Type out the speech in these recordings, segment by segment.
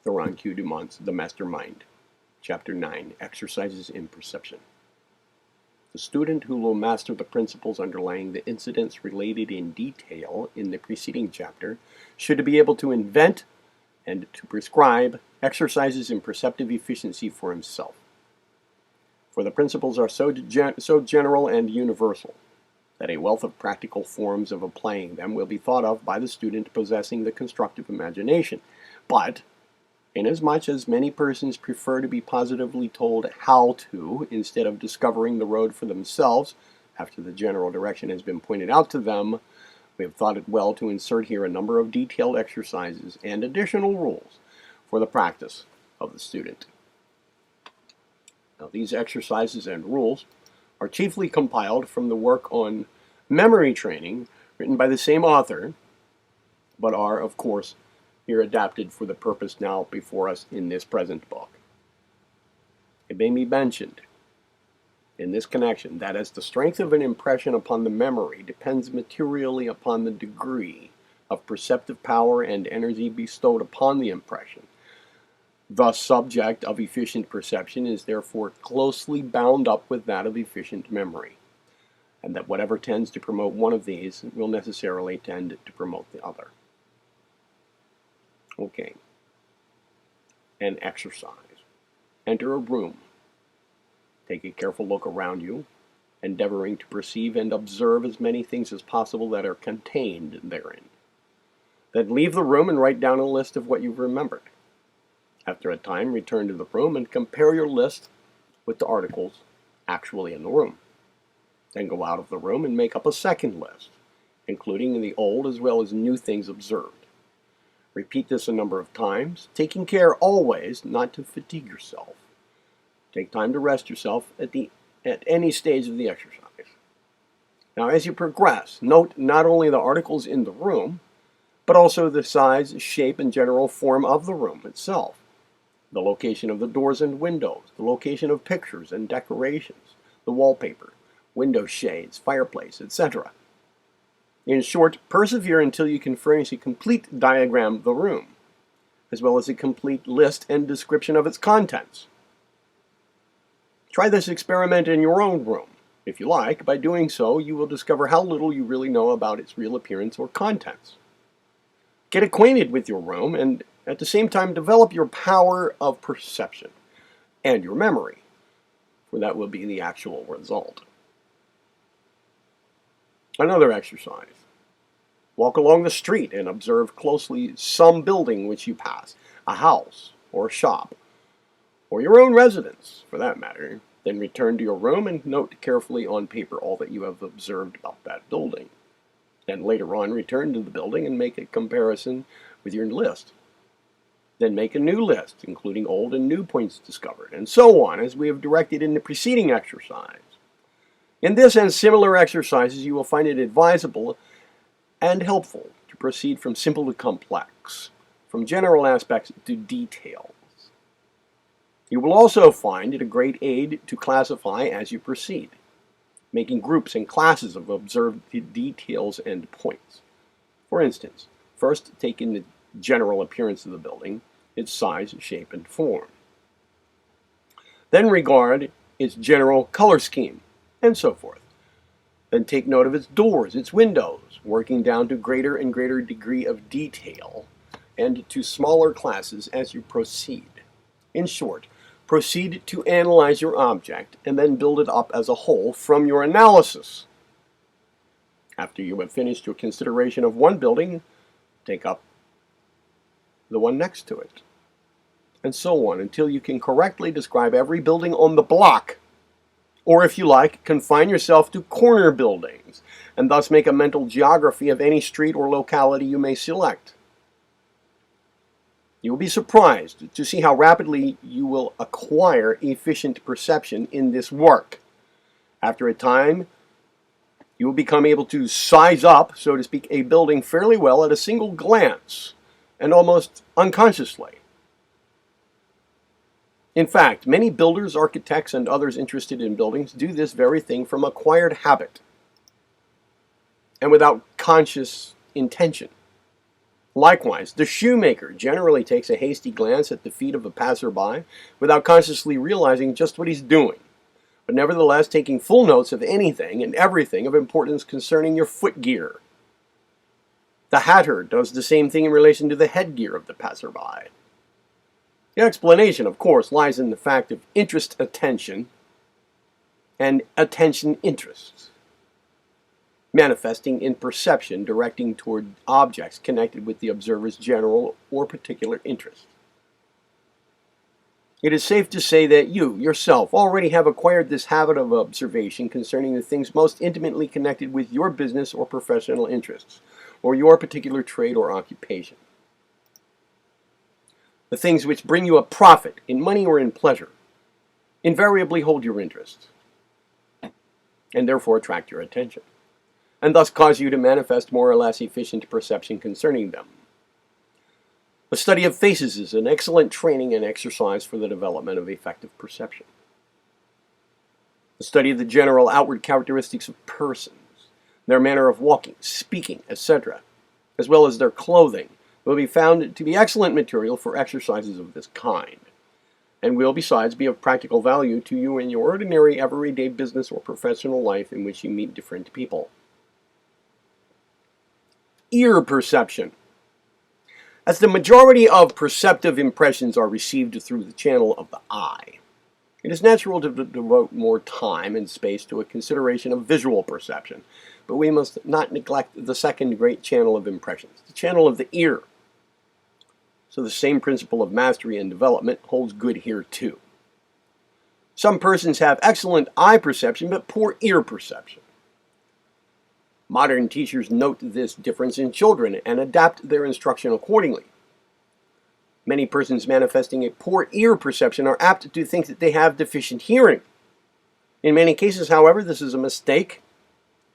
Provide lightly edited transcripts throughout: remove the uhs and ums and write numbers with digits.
Theron Q. Dumont's The Mastermind, Chapter 9, Exercises in Perception. The student who will master the principles underlying the incidents related in detail in the preceding chapter should be able to invent and to prescribe exercises in perceptive efficiency for himself. For the principles are so general and universal that a wealth of practical forms of applying them will be thought of by the student possessing the constructive imagination. But, inasmuch as many persons prefer to be positively told how to, instead of discovering the road for themselves, after the general direction has been pointed out to them, we have thought it well to insert here a number of detailed exercises and additional rules for the practice of the student. Now, these exercises and rules are chiefly compiled from the work on memory training written by the same author, but are, of course, here adapted for the purpose now before us in this present book. It may be mentioned in this connection that as the strength of an impression upon the memory depends materially upon the degree of perceptive power and energy bestowed upon the impression, the subject of efficient perception is therefore closely bound up with that of efficient memory, and that whatever tends to promote one of these will necessarily tend to promote the other. Okay. An exercise. Enter a room. Take a careful look around you, endeavoring to perceive and observe as many things as possible that are contained therein. Then leave the room and write down a list of what you've remembered. After a time, return to the room and compare your list with the articles actually in the room. Then go out of the room and make up a second list, including the old as well as new things observed. Repeat this a number of times, taking care always not to fatigue yourself. Take time to rest yourself at any stage of the exercise. Now, as you progress, note not only the articles in the room, but also the size, shape, and general form of the room itself, the location of the doors and windows, the location of pictures and decorations, the wallpaper, window shades, fireplace, etc. In short, persevere until you can furnish a complete diagram of the room, as well as a complete list and description of its contents. Try this experiment in your own room. If you like, by doing so, you will discover how little you really know about its real appearance or contents. Get acquainted with your room and, at the same time, develop your power of perception and your memory, for that will be the actual result. Another exercise. Walk along the street and observe closely some building which you pass, a house or a shop, or your own residence, for that matter. Then return to your room and note carefully on paper all that you have observed about that building. Then later on, return to the building and make a comparison with your list. Then make a new list, including old and new points discovered, and so on, as we have directed in the preceding exercise. In this and similar exercises, you will find it advisable and helpful to proceed from simple to complex, from general aspects to details. You will also find it a great aid to classify as you proceed, making groups and classes of observed details and points. For instance, first take in the general appearance of the building, its size, shape, and form. Then regard its general color scheme, and so forth. Then take note of its doors, its windows, working down to greater and greater degree of detail, and to smaller classes as you proceed. In short, proceed to analyze your object, and then build it up as a whole from your analysis. After you have finished your consideration of one building, take up the one next to it, and so on until you can correctly describe every building on the block, or if you like, confine yourself to corner buildings, and thus make a mental geography of any street or locality you may select. You will be surprised to see how rapidly you will acquire efficient perception in this work. After a time, you will become able to size up, so to speak, a building fairly well at a single glance, and almost unconsciously. In fact, many builders, architects, and others interested in buildings do this very thing from acquired habit and without conscious intention. Likewise, the shoemaker generally takes a hasty glance at the feet of a passerby without consciously realizing just what he's doing, but nevertheless taking full notes of anything and everything of importance concerning your footgear. The hatter does the same thing in relation to the headgear of the passerby. The explanation, of course, lies in the fact of interest attention and attention interests, manifesting in perception directing toward objects connected with the observer's general or particular interest. It is safe to say that you, yourself, already have acquired this habit of observation concerning the things most intimately connected with your business or professional interests, or your particular trade or occupation. The things which bring you a profit, in money or in pleasure, invariably hold your interest, and therefore attract your attention, and thus cause you to manifest more or less efficient perception concerning them. The study of faces is an excellent training and exercise for the development of effective perception. The study of the general outward characteristics of persons, their manner of walking, speaking, etc., as well as their clothing, will be found to be excellent material for exercises of this kind, and will besides be of practical value to you in your ordinary everyday business or professional life in which you meet different people. Ear perception. As the majority of perceptive impressions are received through the channel of the eye, it is natural to devote more time and space to a consideration of visual perception, but we must not neglect the second great channel of impressions, the channel of the ear. So the same principle of mastery and development holds good here too. Some persons have excellent eye perception but poor ear perception. Modern teachers note this difference in children and adapt their instruction accordingly. Many persons manifesting a poor ear perception are apt to think that they have deficient hearing. In many cases, however, this is a mistake,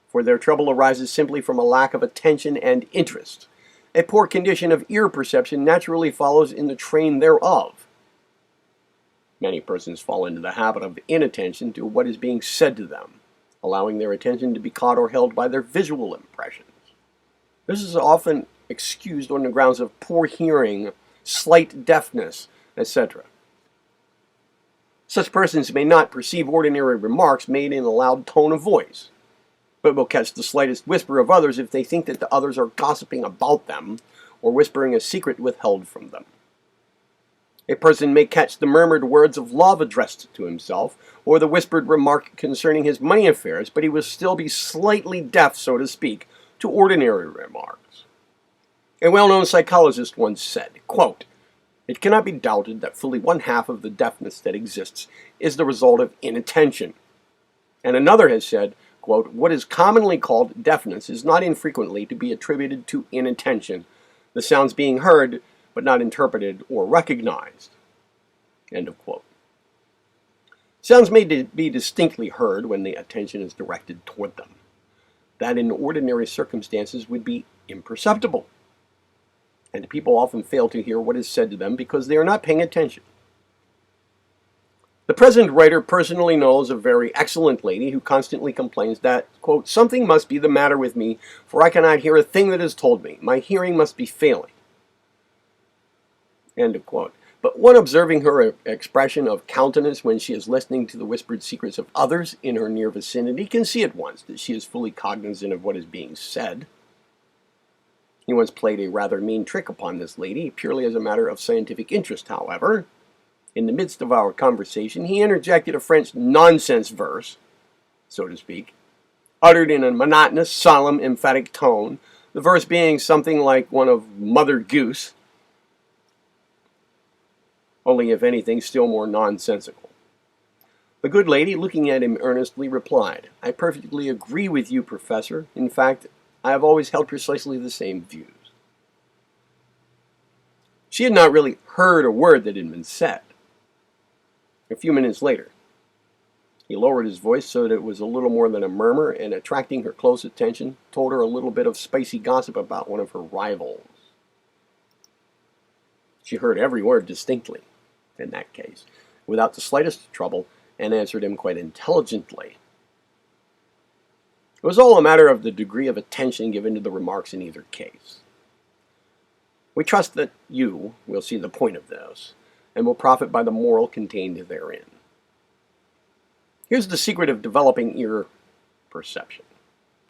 for their trouble arises simply from a lack of attention and interest. A poor condition of ear perception naturally follows in the train thereof. Many persons fall into the habit of inattention to what is being said to them, allowing their attention to be caught or held by their visual impressions. This is often excused on the grounds of poor hearing, slight deafness, etc. Such persons may not perceive ordinary remarks made in a loud tone of voice, but will catch the slightest whisper of others if they think that the others are gossiping about them or whispering a secret withheld from them. A person may catch the murmured words of love addressed to himself, or the whispered remark concerning his money affairs, but he will still be slightly deaf, so to speak, to ordinary remarks. A well-known psychologist once said, quote, "It cannot be doubted that fully one half of the deafness that exists is the result of inattention." And another has said, quote, "What is commonly called deafness is not infrequently to be attributed to inattention, the sounds being heard but not interpreted or recognized." End of quote. Sounds may be distinctly heard when the attention is directed toward them. That in ordinary circumstances would be imperceptible. And people often fail to hear what is said to them because they are not paying attention. The present writer personally knows a very excellent lady who constantly complains that, quote, "Something must be the matter with me, for I cannot hear a thing that is told me. My hearing must be failing." End of quote. But one observing her expression of countenance when she is listening to the whispered secrets of others in her near vicinity can see at once that she is fully cognizant of what is being said. He once played a rather mean trick upon this lady, purely as a matter of scientific interest, however. In the midst of our conversation, he interjected a French nonsense verse, so to speak, uttered in a monotonous, solemn, emphatic tone, the verse being something like one of Mother Goose, only if anything still more nonsensical. The good lady, looking at him earnestly, replied, "I perfectly agree with you, Professor. In fact, I have always held precisely the same views." She had not really heard a word that had been said. A few minutes later, he lowered his voice so that it was a little more than a murmur, and attracting her close attention, told her a little bit of spicy gossip about one of her rivals. She heard every word distinctly, in that case, without the slightest trouble, and answered him quite intelligently. It was all a matter of the degree of attention given to the remarks in either case. We trust that you will see the point of this and will profit by the moral contained therein. Here's the secret of developing ear perception,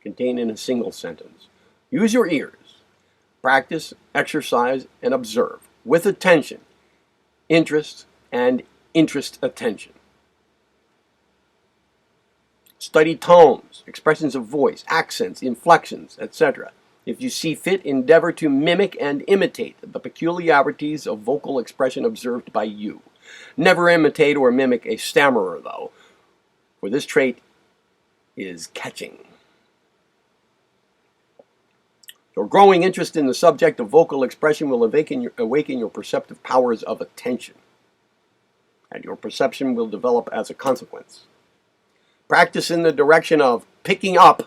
contained in a single sentence. Use your ears. Practice, exercise, and observe with attention, interest, and interest attention. Study tones, expressions of voice, accents, inflections, etc. If you see fit, endeavor to mimic and imitate the peculiarities of vocal expression observed by you. Never imitate or mimic a stammerer, though, for this trait is catching. Your growing interest in the subject of vocal expression will awaken your perceptive powers of attention, and your perception will develop as a consequence. Practice in the direction of picking up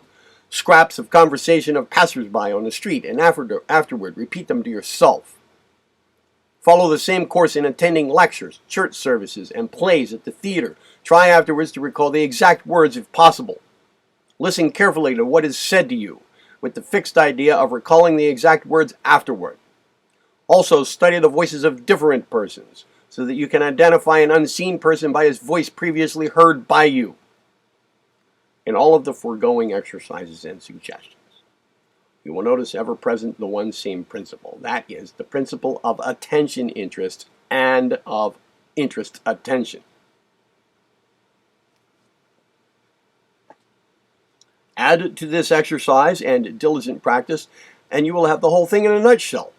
scraps of conversation of passers-by on the street, and afterward repeat them to yourself. Follow the same course in attending lectures, church services, and plays at the theater. Try afterwards to recall the exact words if possible. Listen carefully to what is said to you, with the fixed idea of recalling the exact words afterward. Also, study the voices of different persons, so that you can identify an unseen person by his voice previously heard by you. In all of the foregoing exercises and suggestions, you will notice ever present the one same principle. That is, the principle of attention interest and of interest attention. Add to this exercise and diligent practice, and you will have the whole thing in a nutshell.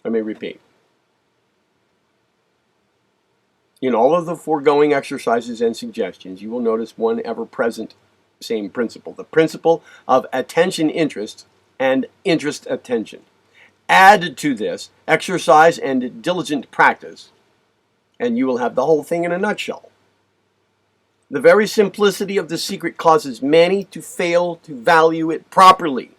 Let me repeat. In all of the foregoing exercises and suggestions, you will notice one ever-present same principle, the principle of attention interest and interest attention. Add to this exercise and diligent practice, and you will have the whole thing in a nutshell. The very simplicity of the secret causes many to fail to value it properly.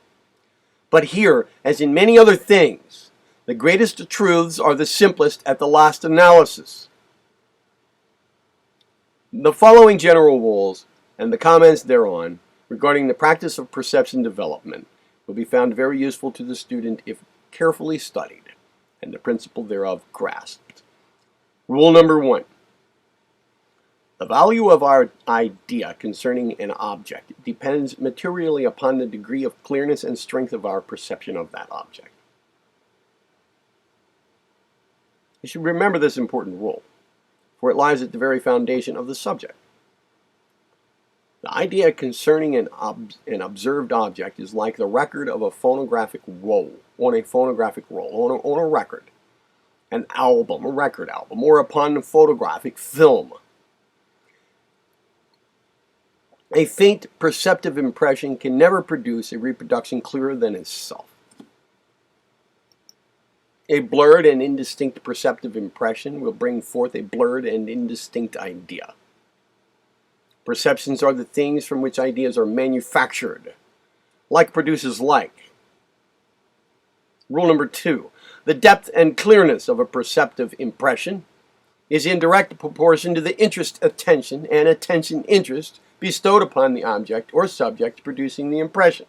But here, as in many other things, the greatest truths are the simplest at the last analysis. The following general rules and the comments thereon regarding the practice of perception development will be found very useful to the student if carefully studied and the principle thereof grasped. Rule number 1. The value of our idea concerning an object depends materially upon the degree of clearness and strength of our perception of that object. You should remember this important rule, for it lies at the very foundation of the subject. The idea concerning an observed object is like the record of a phonographic roll, on a record, an album, a record album, or upon photographic film. A faint perceptive impression can never produce a reproduction clearer than itself. A blurred and indistinct perceptive impression will bring forth a blurred and indistinct idea. Perceptions are the things from which ideas are manufactured. Like produces like. Rule number 2. The depth and clearness of a perceptive impression is in direct proportion to the interest attention and attention interest bestowed upon the object or subject producing the impression.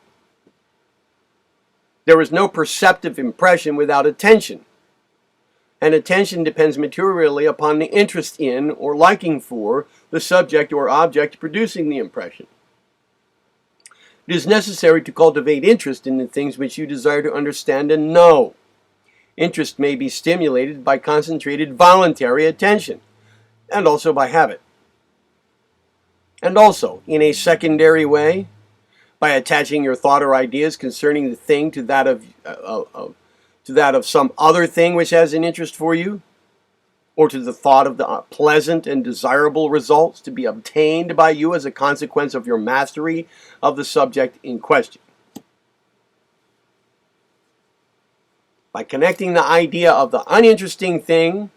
There is no perceptive impression without attention, and attention depends materially upon the interest in or liking for the subject or object producing the impression. It is necessary to cultivate interest in the things which you desire to understand and know. Interest may be stimulated by concentrated voluntary attention, and also by habit. And also, in a secondary way, by attaching your thought or ideas concerning the thing to that of some other thing which has an interest for you, or to the thought of the pleasant and desirable results to be obtained by you as a consequence of your mastery of the subject in question. By connecting the idea of the uninteresting thing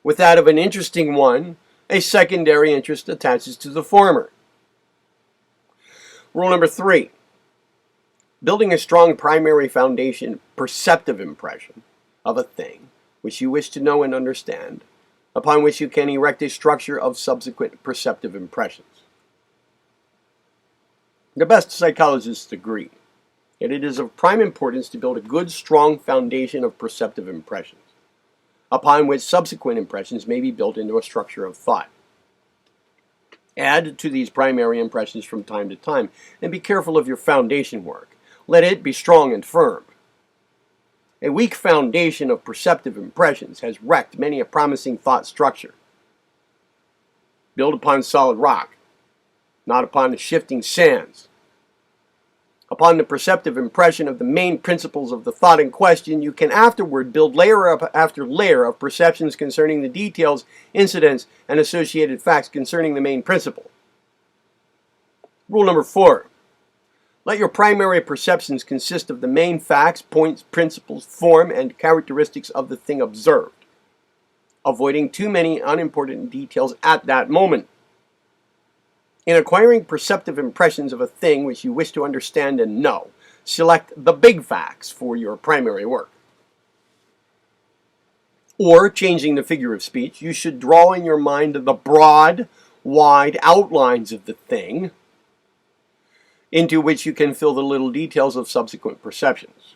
with that of an interesting one, a secondary interest attaches to the former. Rule number 3. Building a strong primary foundation, perceptive impression of a thing which you wish to know and understand, upon which you can erect a structure of subsequent perceptive impressions. The best psychologists agree that it is of prime importance to build a good, strong foundation of perceptive impressions, upon which subsequent impressions may be built into a structure of thought. Add to these primary impressions from time to time, and be careful of your foundation work. Let it be strong and firm. A weak foundation of perceptive impressions has wrecked many a promising thought structure. Build upon solid rock, not upon the shifting sands. Upon the perceptive impression of the main principles of the thought in question, you can afterward build layer after layer of perceptions concerning the details, incidents, and associated facts concerning the main principle. Rule number 4. Let your primary perceptions consist of the main facts, points, principles, form, and characteristics of the thing observed, avoiding too many unimportant details at that moment. In acquiring perceptive impressions of a thing which you wish to understand and know, select the big facts for your primary work. Or, changing the figure of speech, you should draw in your mind the broad, wide outlines of the thing, into which you can fill the little details of subsequent perceptions.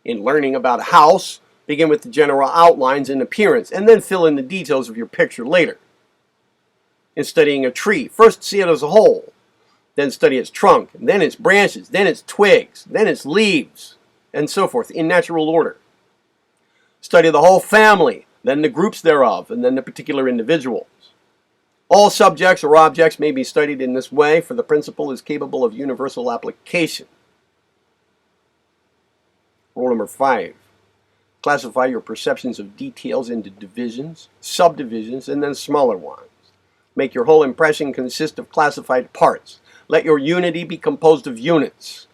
In learning about a house, begin with the general outlines and appearance, and then fill in the details of your picture later. In studying a tree, first see it as a whole, then study its trunk, then its branches, then its twigs, then its leaves, and so forth, in natural order. Study the whole family, then the groups thereof, and then the particular individuals. All subjects or objects may be studied in this way, for the principle is capable of universal application. Rule number 5. Classify your perceptions of details into divisions, subdivisions, and then smaller ones. Make your whole impression consist of classified parts. Let your unity be composed of units.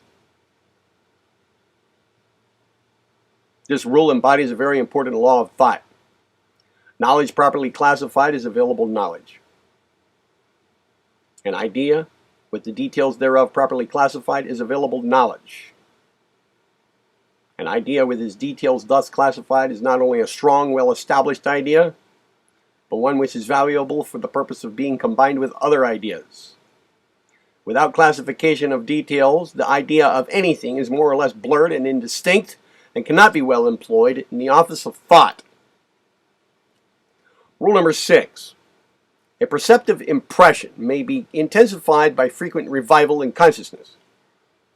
This rule embodies a very important law of thought. Knowledge properly classified is available knowledge. An idea, with the details thereof properly classified, is available knowledge. An idea with its details thus classified is not only a strong, well-established idea, but one which is valuable for the purpose of being combined with other ideas. Without classification of details, the idea of anything is more or less blurred and indistinct, and cannot be well employed in the office of thought. Rule number 6. A perceptive impression may be intensified by frequent revival in consciousness.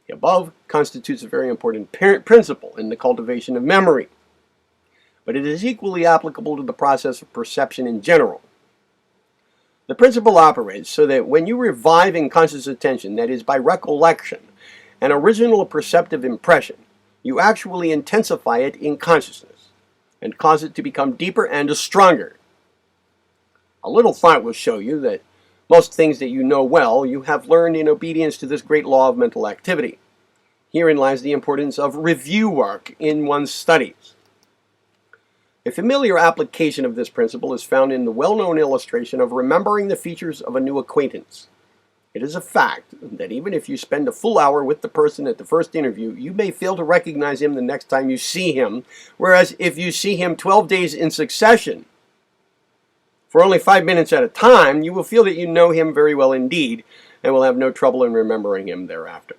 The above constitutes a very important principle in the cultivation of memory, but it is equally applicable to the process of perception in general. The principle operates so that when you revive in conscious attention, that is, by recollection, an original perceptive impression, you actually intensify it in consciousness and cause it to become deeper and stronger. A little thought will show you that most things that you know well, you have learned in obedience to this great law of mental activity. Herein lies the importance of review work in one's studies. A familiar application of this principle is found in the well-known illustration of remembering the features of a new acquaintance. It is a fact that even if you spend a full hour with the person at the first interview, you may fail to recognize him the next time you see him, whereas if you see him 12 days in succession, for only 5 minutes at a time, you will feel that you know him very well indeed, and will have no trouble in remembering him thereafter.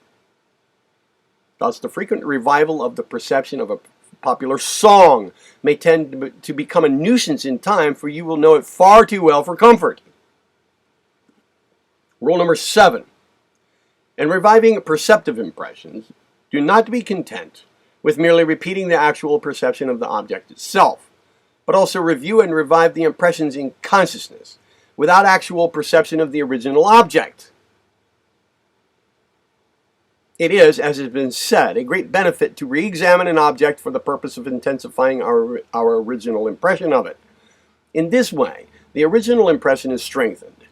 Thus, the frequent revival of the perception of a popular song may tend to become a nuisance in time, for you will know it far too well for comfort. Rule number 7. In reviving perceptive impressions, do not be content with merely repeating the actual perception of the object itself, but also review and revive the impressions in consciousness, without actual perception of the original object. It is, as has been said, a great benefit to re-examine an object for the purpose of intensifying our original impression of it. In this way, the original impression is strengthened,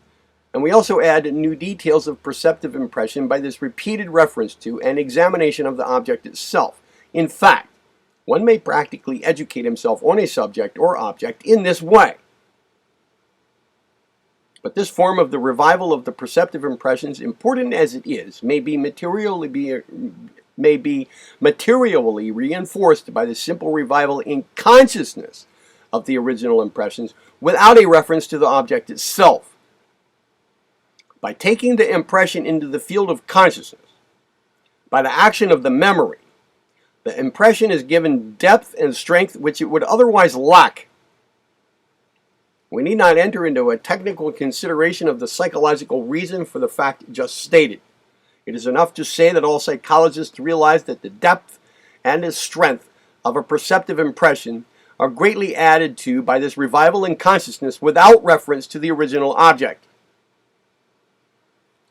and we also add new details of perceptive impression by this repeated reference to and examination of the object itself. In fact, one may practically educate himself on a subject or object in this way. But this form of the revival of the perceptive impressions, important as it is, may be materially reinforced by the simple revival in consciousness of the original impressions without a reference to the object itself. By taking the impression into the field of consciousness, by the action of the memory, the impression is given depth and strength which it would otherwise lack. We need not enter into a technical consideration of the psychological reason for the fact just stated. It is enough to say that all psychologists realize that the depth and the strength of a perceptive impression are greatly added to by this revival in consciousness without reference to the original object.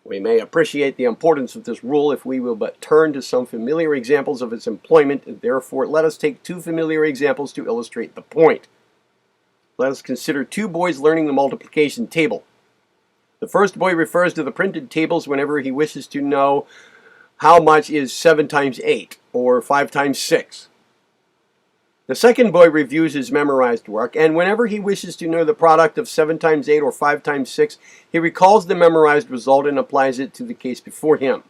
We may appreciate the importance of this rule if we will but turn to some familiar examples of its employment, and therefore let us take two familiar examples to illustrate the point. Let us consider two boys learning the multiplication table. The first boy refers to the printed tables whenever he wishes to know how much is 7 times 8 or 5 times 6. The second boy reviews his memorized work, and whenever he wishes to know the product of 7 times 8 or 5 times 6, he recalls the memorized result and applies it to the case before him.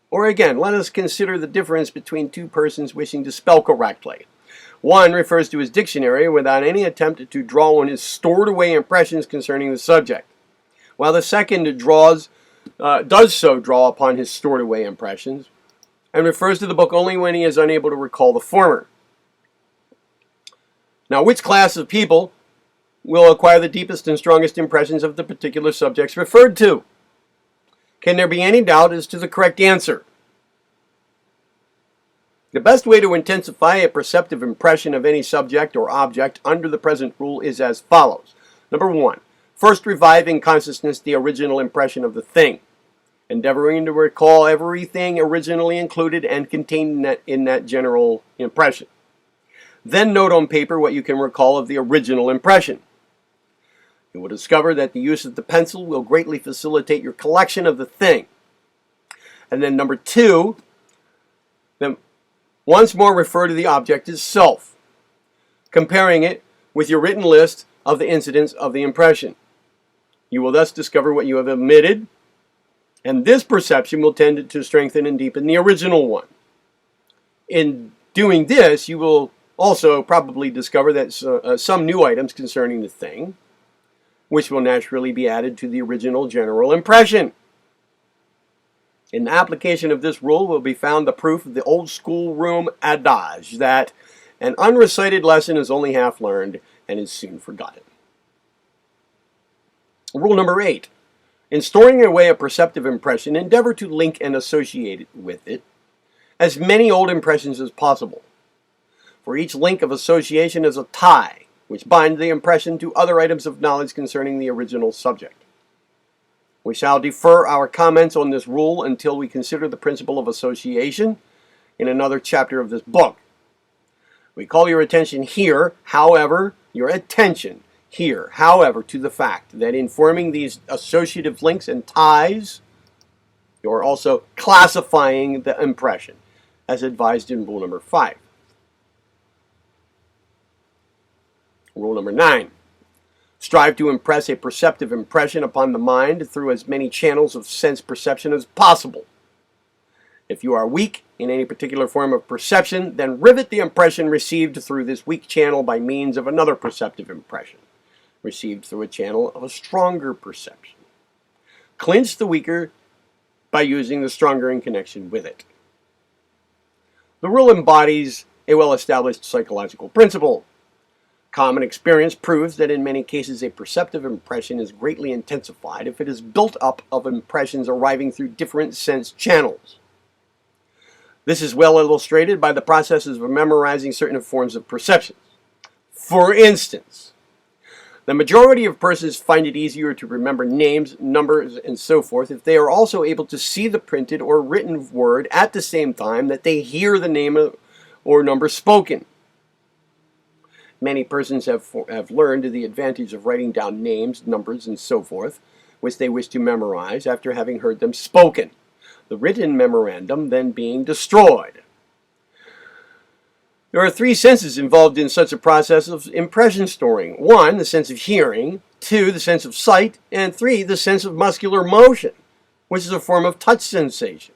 Or again, let us consider the difference between two persons wishing to spell correctly. One refers to his dictionary without any attempt to draw on his stored away impressions concerning the subject, while the second does so draw upon his stored away impressions, and refers to the book only when he is unable to recall the former. Now, which class of people will acquire the deepest and strongest impressions of the particular subjects referred to? Can there be any doubt as to the correct answer? The best way to intensify a perceptive impression of any subject or object under the present rule is as follows. Number 1, first revive in consciousness the original impression of the thing, endeavoring to recall everything originally included and contained in that general impression. Then note on paper what you can recall of the original impression. You will discover that the use of the pencil will greatly facilitate your collection of the thing. And then number 2, then once more refer to the object as self, comparing it with your written list of the incidents of the impression. You will thus discover what you have omitted, and this perception will tend to strengthen and deepen the original one. In doing this, you will also probably discover that some new items concerning the thing, which will naturally be added to the original general impression. In the application of this rule will be found the proof of the old schoolroom adage that an unrecited lesson is only half learned and is soon forgotten. Rule number 8. In storing away a perceptive impression, endeavor to link and associate with it as many old impressions as possible. For each link of association is a tie, which binds the impression to other items of knowledge concerning the original subject. We shall defer our comments on this rule until we consider the principle of association in another chapter of this book. We call your attention here, however, to the fact that in forming these associative links and ties, you are also classifying the impression, as advised in rule number 5. Rule number 9. Strive to impress a perceptive impression upon the mind through as many channels of sense perception as possible. If you are weak in any particular form of perception, then rivet the impression received through this weak channel by means of another perceptive impression, received through a channel of a stronger perception. Clinch the weaker by using the stronger in connection with it. The rule embodies a well-established psychological principle. Common experience proves that in many cases a perceptive impression is greatly intensified if it is built up of impressions arriving through different sense channels. This is well illustrated by the processes of memorizing certain forms of perceptions. For instance, the majority of persons find it easier to remember names, numbers, and so forth if they are also able to see the printed or written word at the same time that they hear the name or number spoken. Many persons have learned the advantage of writing down names, numbers, and so forth, which they wish to memorize after having heard them spoken, the written memorandum then being destroyed. There are 3 senses involved in such a process of impression storing. 1, the sense of hearing, 2, the sense of sight, and 3, the sense of muscular motion, which is a form of touch sensation.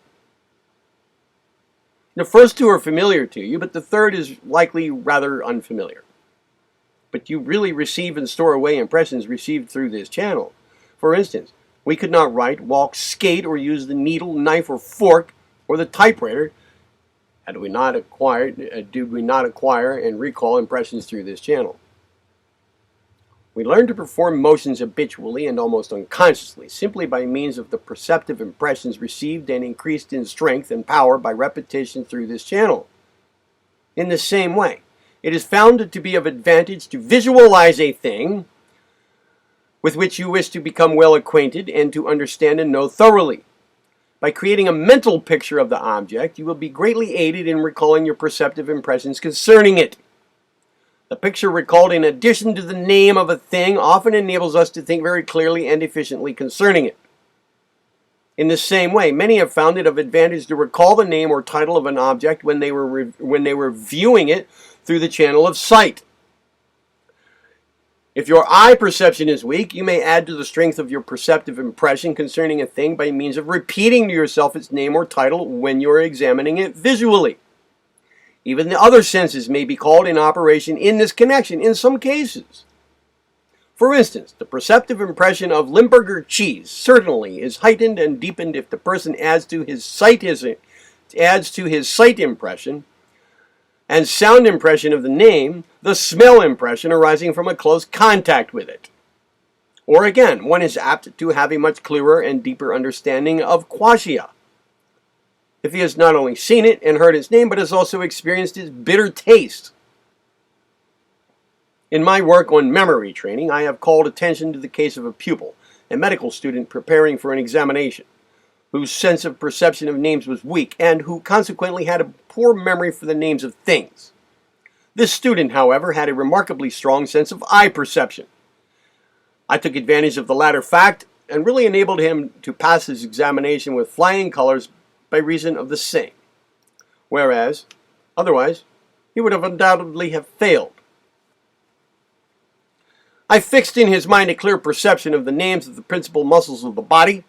The first 2 are familiar to you, but the third is likely rather unfamiliar. But you really receive and store away impressions received through this channel, For instance, we could not write, walk, skate, or use the needle, knife, or fork, or the typewriter did we not acquire and recall impressions through this channel. We learn to perform motions habitually and almost unconsciously, simply by means of the perceptive impressions received and increased in strength and power by repetition through this channel. In the same way, it is found to be of advantage to visualize a thing with which you wish to become well acquainted and to understand and know thoroughly. By creating a mental picture of the object, you will be greatly aided in recalling your perceptive impressions concerning it. The picture recalled in addition to the name of a thing often enables us to think very clearly and efficiently concerning it. In the same way, many have found it of advantage to recall the name or title of an object when they were viewing it through the channel of sight. If your eye perception is weak, you may add to the strength of your perceptive impression concerning a thing by means of repeating to yourself its name or title when you are examining it visually. Even the other senses may be called in operation in this connection in some cases. For instance, the perceptive impression of Limburger cheese certainly is heightened and deepened if the person adds to his sight impression and sound impression of the name, the smell impression arising from a close contact with it. Or again, one is apt to have a much clearer and deeper understanding of quassia if he has not only seen it and heard its name, but has also experienced its bitter taste. In my work on memory training, I have called attention to the case of a pupil, a medical student preparing for an examination, whose sense of perception of names was weak, and who consequently had a poor memory for the names of things. This student, however, had a remarkably strong sense of eye perception. I took advantage of the latter fact and really enabled him to pass his examination with flying colors by reason of the same, whereas, otherwise, he would have undoubtedly have failed. I fixed in his mind a clear perception of the names of the principal muscles of the body,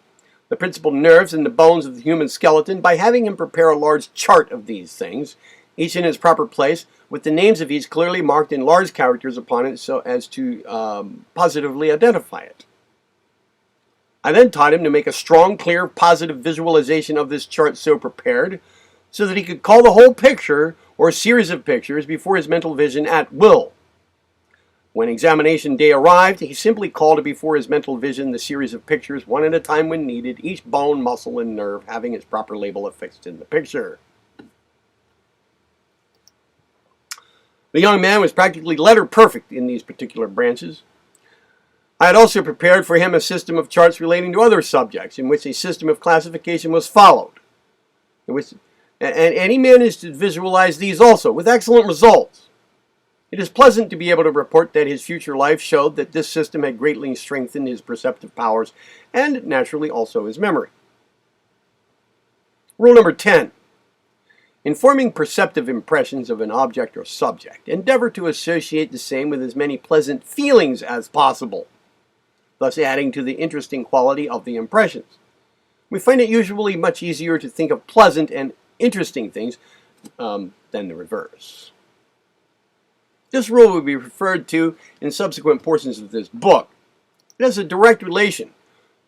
the principal nerves and the bones of the human skeleton, by having him prepare a large chart of these things, each in its proper place, with the names of each clearly marked in large characters upon it so as to positively identify it. I then taught him to make a strong, clear, positive visualization of this chart so prepared, so that he could call the whole picture or series of pictures before his mental vision at will. When examination day arrived, he simply called before his mental vision the series of pictures one at a time when needed, each bone, muscle, and nerve having its proper label affixed in the picture. The young man was practically letter perfect in these particular branches. I had also prepared for him a system of charts relating to other subjects, in which a system of classification was followed. And he managed to visualize these also, with excellent results. It is pleasant to be able to report that his future life showed that this system had greatly strengthened his perceptive powers, and naturally also his memory. Rule number 10. In forming perceptive impressions of an object or subject, endeavor to associate the same with as many pleasant feelings as possible, thus adding to the interesting quality of the impressions. We find it usually much easier to think of pleasant and interesting things than the reverse. This rule will be referred to in subsequent portions of this book. It has a direct relation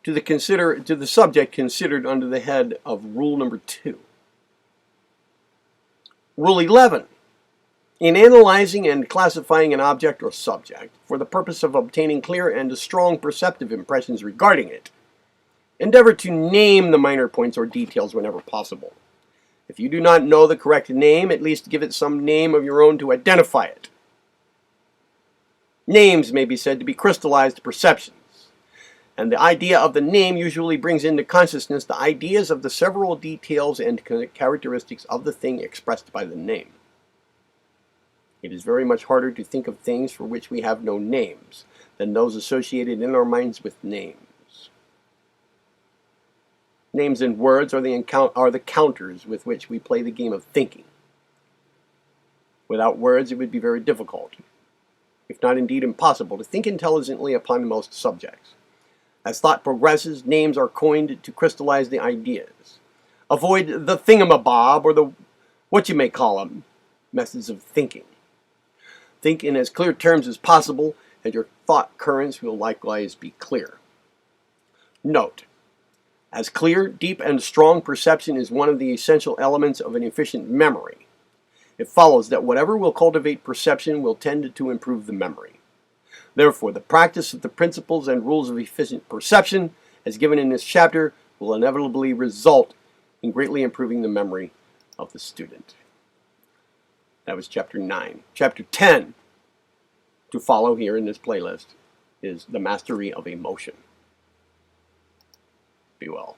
to the subject considered under the head of rule number 2. Rule 11. In analyzing and classifying an object or subject for the purpose of obtaining clear and strong perceptive impressions regarding it, endeavor to name the minor points or details whenever possible. If you do not know the correct name, at least give it some name of your own to identify it. Names may be said to be crystallized perceptions, and the idea of the name usually brings into consciousness the ideas of the several details and characteristics of the thing expressed by the name. It is very much harder to think of things for which we have no names than those associated in our minds with names. Names and words are the counters with which we play the game of thinking. Without words, it would be very difficult, if not indeed impossible, to think intelligently upon most subjects. As thought progresses, names are coined to crystallize the ideas. Avoid the thingamabob or the what-you-may-call-em methods of thinking. Think in as clear terms as possible, and your thought currents will likewise be clear. Note: as clear, deep, and strong perception is one of the essential elements of an efficient memory, it follows that whatever will cultivate perception will tend to improve the memory. Therefore, the practice of the principles and rules of efficient perception, as given in this chapter, will inevitably result in greatly improving the memory of the student. That was chapter 9. Chapter 10, to follow here in this playlist, is the mastery of emotion. Be well.